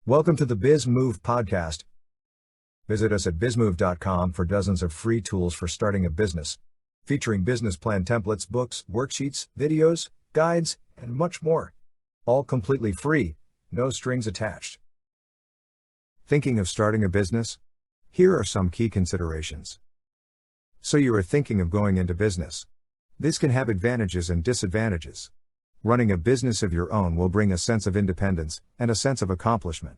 Welcome to the Biz Move podcast. Visit us at bizmove.com for dozens of free tools for starting a business, featuring business plan templates, books, worksheets, videos, guides, and much more. All completely free, no strings attached. Thinking of starting a business? Here are some key considerations. So you are thinking of going into business. This can have advantages and disadvantages. Running a business of your own will bring a sense of independence and a sense of accomplishment.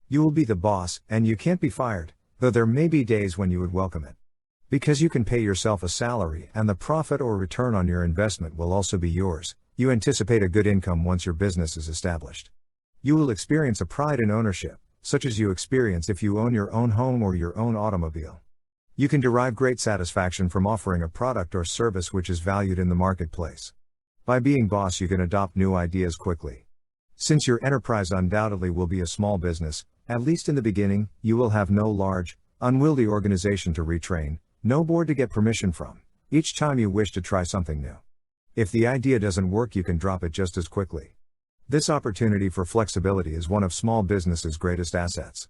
You will be the boss, and you can't be fired, though there may be days when you would welcome it. Because you can pay yourself a salary and the profit or return on your investment will also be yours, you anticipate a good income once your business is established. You will experience a pride in ownership, such as you experience if you own your own home or your own automobile. You can derive great satisfaction from offering a product or service which is valued in the marketplace. By being boss, you can adopt new ideas quickly. Since your enterprise undoubtedly will be a small business, at least in the beginning, you will have no large, unwieldy organization to retrain, no board to get permission from, each time you wish to try something new. If the idea doesn't work, you can drop it just as quickly. This opportunity for flexibility is one of small business's greatest assets.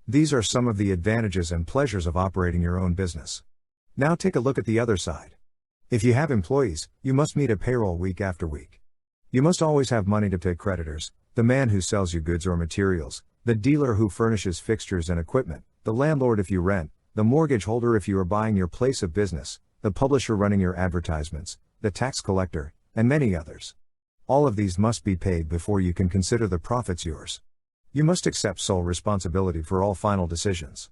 These are some of the advantages and pleasures of operating your own business. Now take a look at the other side. If you have employees, you must meet a payroll week after week. You must always have money to pay creditors, the man who sells you goods or materials, the dealer who furnishes fixtures and equipment, the landlord if you rent, the mortgage holder if you are buying your place of business, the publisher running your advertisements, the tax collector, and many others. All of these must be paid before you can consider the profits yours. You must accept sole responsibility for all final decisions.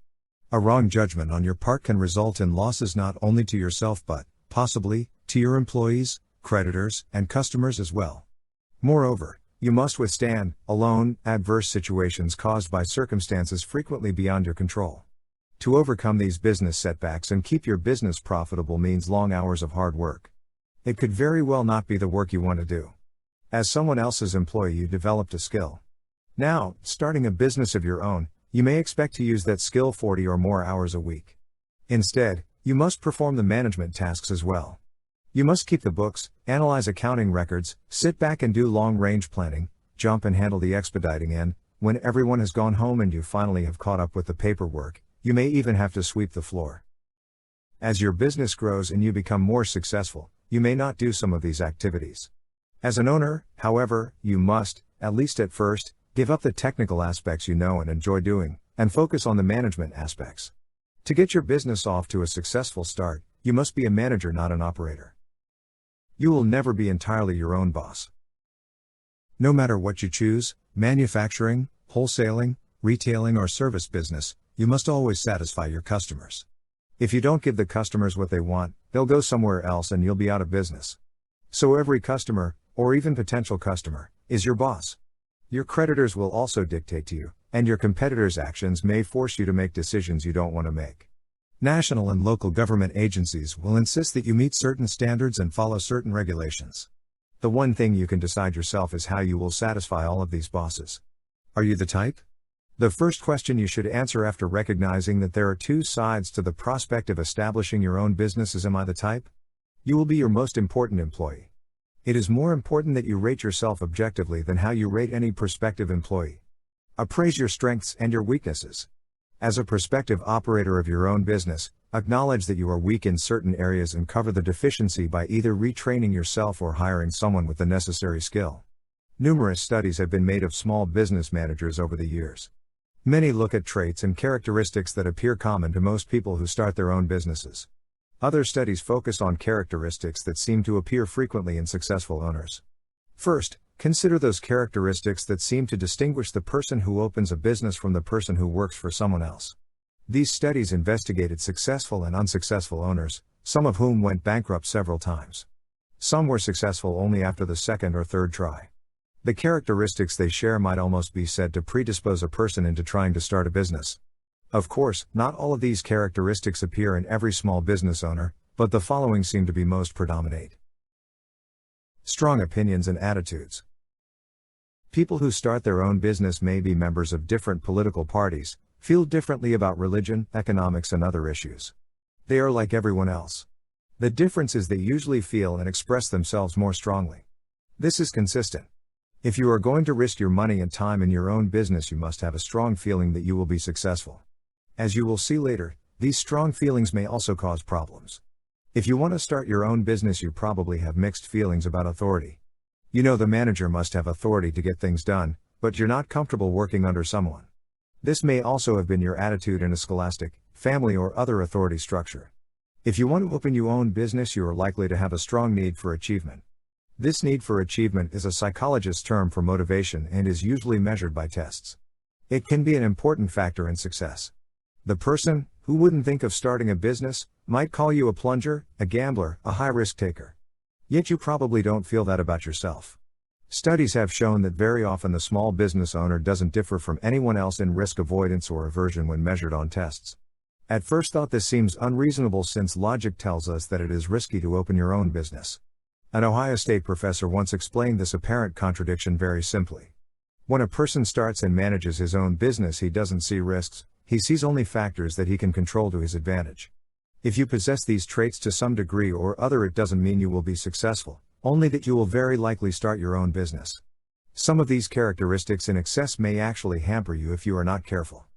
A wrong judgment on your part can result in losses not only to yourself but, possibly, to your employees, creditors, and customers as well. Moreover, you must withstand, alone, adverse situations caused by circumstances frequently beyond your control. To overcome these business setbacks and keep your business profitable means long hours of hard work. It could very well not be the work you want to do. As someone else's employee, you developed a skill. Now, starting a business of your own, you may expect to use that skill 40 or more hours a week. Instead, you must perform the management tasks as well. You must keep the books, analyze accounting records, sit back and do long-range planning, jump and handle the expediting, and, when everyone has gone home and you finally have caught up with the paperwork, you may even have to sweep the floor. As your business grows and you become more successful, you may not do some of these activities. As an owner, however, you must, at least at first, give up the technical aspects you know and enjoy doing, and focus on the management aspects. To get your business off to a successful start, you must be a manager, not an operator. You will never be entirely your own boss. No matter what you choose, manufacturing, wholesaling, retailing or service business, you must always satisfy your customers. If you don't give the customers what they want, they'll go somewhere else and you'll be out of business. So every customer, or even potential customer, is your boss. Your creditors will also dictate to you, and your competitors' actions may force you to make decisions you don't want to make. National and local government agencies will insist that you meet certain standards and follow certain regulations. The one thing you can decide yourself is how you will satisfy all of these bosses. Are you the type? The first question you should answer after recognizing that there are two sides to the prospect of establishing your own business is, am I the type? You will be your most important employee. It is more important that you rate yourself objectively than how you rate any prospective employee. Appraise your strengths and your weaknesses. As a prospective operator of your own business, acknowledge that you are weak in certain areas and cover the deficiency by either retraining yourself or hiring someone with the necessary skill. Numerous studies have been made of small business managers over the years. Many look at traits and characteristics that appear common to most people who start their own businesses. Other studies focus on characteristics that seem to appear frequently in successful owners. First, consider those characteristics that seem to distinguish the person who opens a business from the person who works for someone else. These studies investigated successful and unsuccessful owners, some of whom went bankrupt several times. Some were successful only after the second or third try. The characteristics they share might almost be said to predispose a person into trying to start a business. Of course, not all of these characteristics appear in every small business owner, but the following seem to be most predominate. Strong opinions and attitudes. People who start their own business may be members of different political parties, feel differently about religion, economics and other issues. They are like everyone else. The difference is they usually feel and express themselves more strongly. This is consistent. If you are going to risk your money and time in your own business, you must have a strong feeling that you will be successful. As you will see later, these strong feelings may also cause problems. If you want to start your own business, you probably have mixed feelings about authority. You know the manager must have authority to get things done, but you're not comfortable working under someone. This may also have been your attitude in a scholastic, family or other authority structure. If you want to open your own business, you are likely to have a strong need for achievement. This need for achievement is a psychologist's term for motivation and is usually measured by tests. It can be an important factor in success. The person, who wouldn't think of starting a business, might call you a plunger, a gambler, a high-risk taker. Yet you probably don't feel that about yourself. Studies have shown that very often the small business owner doesn't differ from anyone else in risk avoidance or aversion when measured on tests. At first thought, this seems unreasonable since logic tells us that it is risky to open your own business. An Ohio State professor once explained this apparent contradiction very simply. When a person starts and manages his own business, he doesn't see risks, he sees only factors that he can control to his advantage. If you possess these traits to some degree or other, it doesn't mean you will be successful, only that you will very likely start your own business. Some of these characteristics in excess may actually hamper you if you are not careful.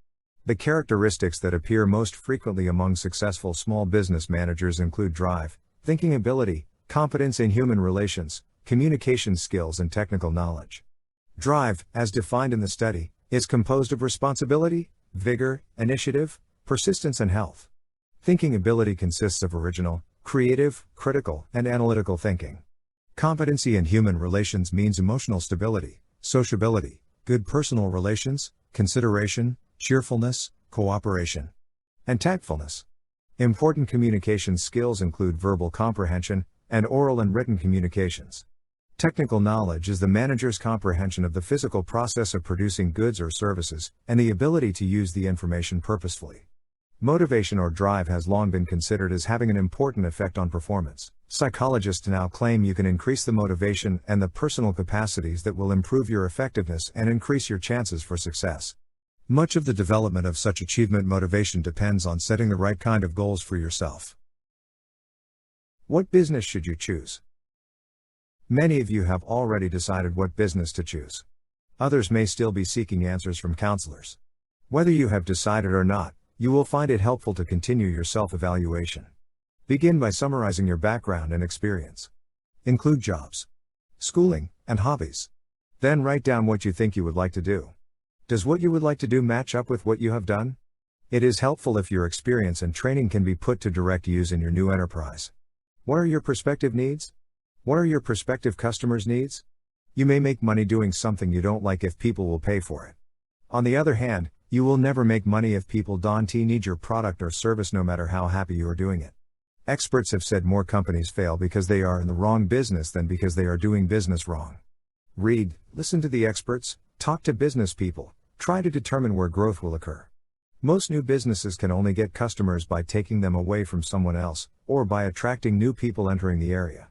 The characteristics that appear most frequently among successful small business managers include drive, thinking ability, competence in human relations, communication skills, and technical knowledge. Drive, as defined in the study, is composed of responsibility, vigor, initiative, persistence, and health. Thinking ability consists of original, creative, critical, and analytical thinking. Competency in human relations means emotional stability, sociability, good personal relations, consideration, cheerfulness, cooperation, and tactfulness. Important communication skills include verbal comprehension, and oral and written communications. Technical knowledge is the manager's comprehension of the physical process of producing goods or services, and the ability to use the information purposefully. Motivation or drive has long been considered as having an important effect on performance. Psychologists now claim you can increase the motivation and the personal capacities that will improve your effectiveness and increase your chances for success. Much of the development of such achievement motivation depends on setting the right kind of goals for yourself. What business should you choose? Many of you have already decided what business to choose. Others may still be seeking answers from counselors. Whether you have decided or not, you will find it helpful to continue your self-evaluation. Begin by summarizing your background and experience. Include jobs, schooling, and hobbies. Then write down what you think you would like to do. Does what you would like to do match up with what you have done? It is helpful if your experience and training can be put to direct use in your new enterprise. What are your prospective needs? What are your prospective customers' needs? You may make money doing something you don't like if people will pay for it. On the other hand, you will never make money if people don't need your product or service, no matter how happy you are doing it. Experts have said more companies fail because they are in the wrong business than because they are doing business wrong. Read, listen to the experts, talk to business people, try to determine where growth will occur. Most new businesses can only get customers by taking them away from someone else, or by attracting new people entering the area.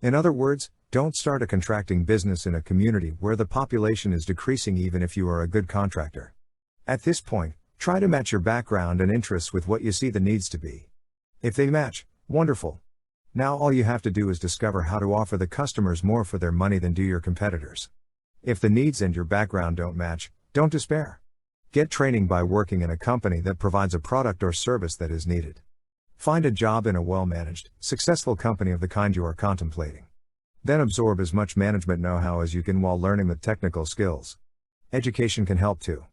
In other words, don't start a contracting business in a community where the population is decreasing even if you are a good contractor. At this point, try to match your background and interests with what you see the needs to be. If they match, wonderful. Now all you have to do is discover how to offer the customers more for their money than do your competitors. If the needs and your background don't match, don't despair. Get training by working in a company that provides a product or service that is needed. Find a job in a well-managed, successful company of the kind you are contemplating. Then absorb as much management know-how as you can while learning the technical skills. Education can help too.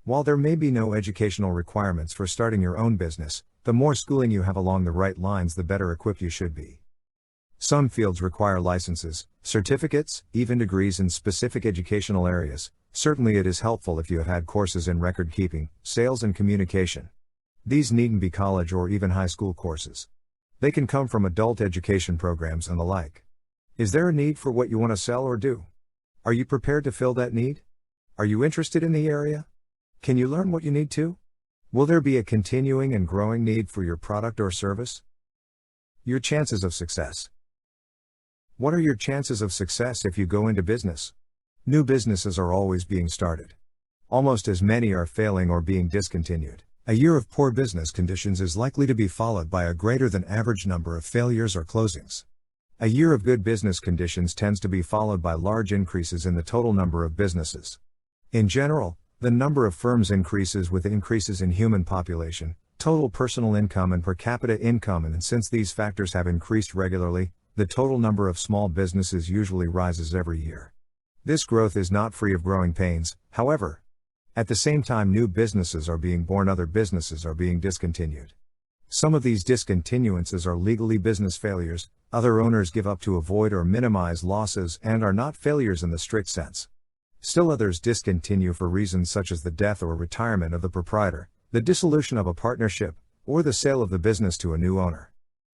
While there may be no educational requirements for starting your own business, the more schooling you have along the right lines, the better equipped you should be. Some fields require licenses, certificates, even degrees in specific educational areas. Certainly it is helpful if you have had courses in record keeping, sales, and communication. These needn't be college or even high school courses. They can come from adult education programs and the like. Is there a need for what you want to sell or do? Are you prepared to fill that need? Are you interested in the area? Can you learn what you need to? Will there be a continuing and growing need for your product or service? Your chances of success. What are your chances of success if you go into business? New businesses are always being started. Almost as many are failing or being discontinued. A year of poor business conditions is likely to be followed by a greater than average number of failures or closings. A year of good business conditions tends to be followed by large increases in the total number of businesses. In general, the number of firms increases with increases in human population, total personal income and per capita income, and since these factors have increased regularly, the total number of small businesses usually rises every year. This growth is not free of growing pains, however. At the same time new businesses are being born, other businesses are being discontinued. Some of these discontinuances are legally business failures, other owners give up to avoid or minimize losses and are not failures in the strict sense. Still others discontinue for reasons such as the death or retirement of the proprietor, the dissolution of a partnership, or the sale of the business to a new owner.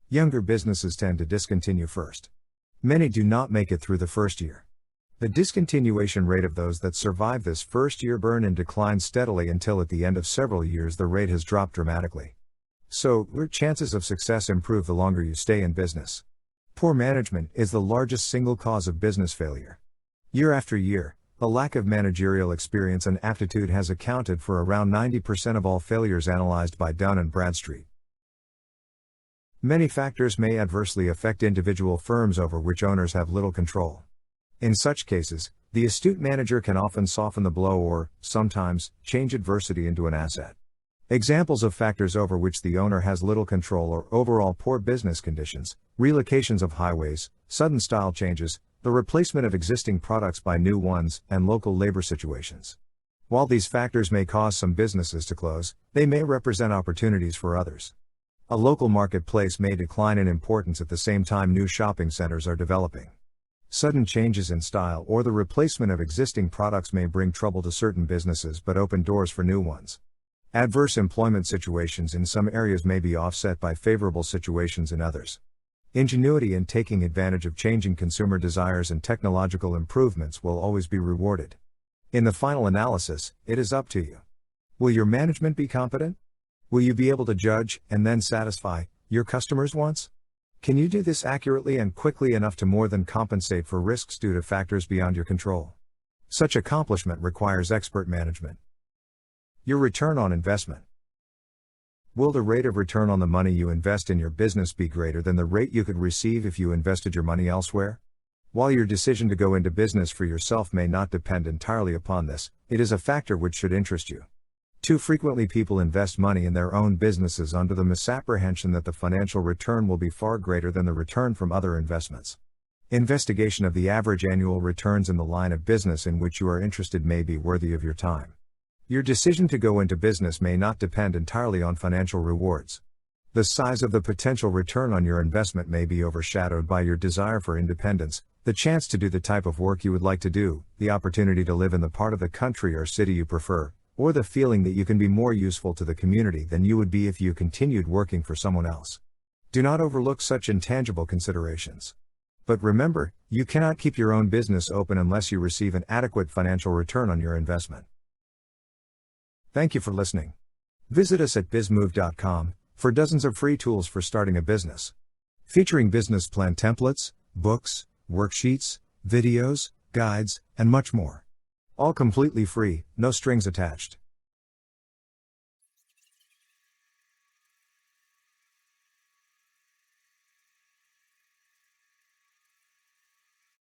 Younger businesses tend to discontinue first. Many do not make it through the first year. The discontinuation rate of those that survive this first year burn and declines steadily until at the end of several years the rate has dropped dramatically. So, your chances of success improve the longer you stay in business. Poor management is the largest single cause of business failure. Year after year, the lack of managerial experience and aptitude has accounted for around 90% of all failures analyzed by Dun & Bradstreet. Many factors may adversely affect individual firms over which owners have little control. In such cases, the astute manager can often soften the blow or, sometimes, change adversity into an asset. Examples of factors over which the owner has little control are overall poor business conditions, relocations of highways, sudden style changes, the replacement of existing products by new ones, and local labor situations. While these factors may cause some businesses to close, they may represent opportunities for others. A local marketplace may decline in importance at the same time new shopping centers are developing. Sudden changes in style or the replacement of existing products may bring trouble to certain businesses but open doors for new ones. Adverse employment situations in some areas may be offset by favorable situations in others. Ingenuity in taking advantage of changing consumer desires and technological improvements will always be rewarded. In the final analysis, it is up to you. Will your management be competent? Will you be able to judge, and then satisfy, your customers' wants? Can you do this accurately and quickly enough to more than compensate for risks due to factors beyond your control? Such accomplishment requires expert management. Your return on investment. Will the rate of return on the money you invest in your business be greater than the rate you could receive if you invested your money elsewhere? While your decision to go into business for yourself may not depend entirely upon this, it is a factor which should interest you. Too frequently people invest money in their own businesses under the misapprehension that the financial return will be far greater than the return from other investments. Investigation of the average annual returns in the line of business in which you are interested may be worthy of your time. Your decision to go into business may not depend entirely on financial rewards. The size of the potential return on your investment may be overshadowed by your desire for independence, the chance to do the type of work you would like to do, the opportunity to live in the part of the country or city you prefer, or the feeling that you can be more useful to the community than you would be if you continued working for someone else. Do not overlook such intangible considerations. But remember, you cannot keep your own business open unless you receive an adequate financial return on your investment. Thank you for listening. Visit us at bizmove.com for dozens of free tools for starting a business. Featuring business plan templates, books, worksheets, videos, guides, and much more. All completely free, no strings attached.